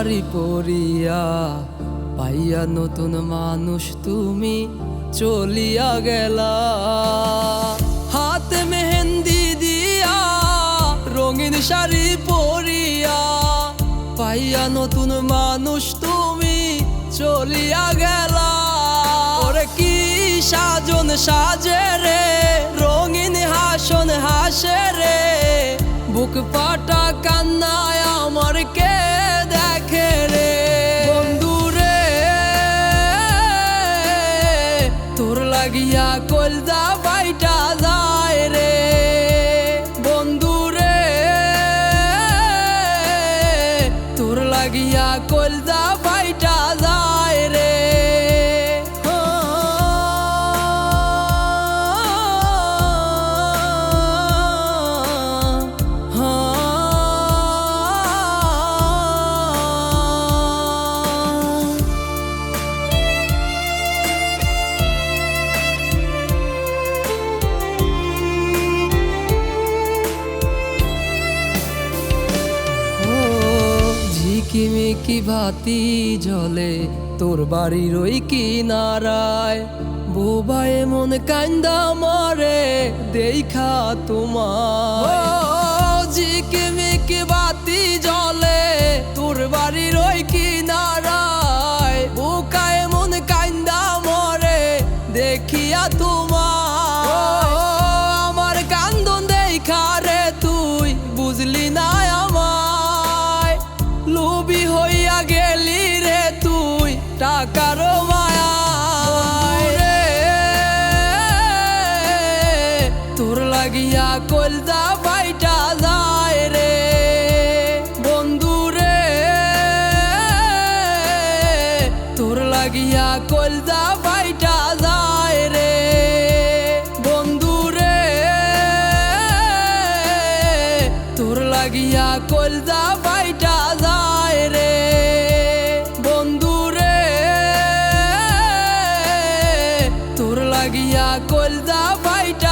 শাড়ি পরিয়া পাইয়া নতুন মানুষ তুমি চলিয়া গেলা। হাতে মেহেন্দি দিয়া রঙিন শাড়ি পরিয়া পাইয়া নতুন মানুষ তুমি চলিয়া গেলা। ওরে কি সাজন সাজে রে, রঙিন হাসন হাসে রে, বুক পাটা কান্নায় আমার কে দেখে রে। বন্ধু রে তোর লাগিয়া কলজা বাইটা যায় রে। বন্ধু রে তোর লাগিয়া কলজা বাইটা যায় রে। ঝিকিমিকি বাতি জ্বলে তোর বাড়ির ওই কিনারায়, বোবায় মন কান্দা মরে দেখা তোমার। ঝিকিমিকি বাতি জ্বলে তোর বাড়ির ওই কিনারায়, বোকায় মন কান্দা মরে দেখিয়া তোমার। আমার কান্দন দেখা রে তুই বুঝলি না আমায়, লোভী হইয়া গেলি রে তুই টাকার মায়ায় রে। তোর লাগিয়া কলজা বাইটা যায় রে। বন্ধু রে তোর লাগিয়া কলজা বাইটা যায় রে। বন্ধু রে তোর লাগিয়া কলজা বাইটা যায় রে। বন্ধু রে তোর লাগিয়া কলজা বাইটা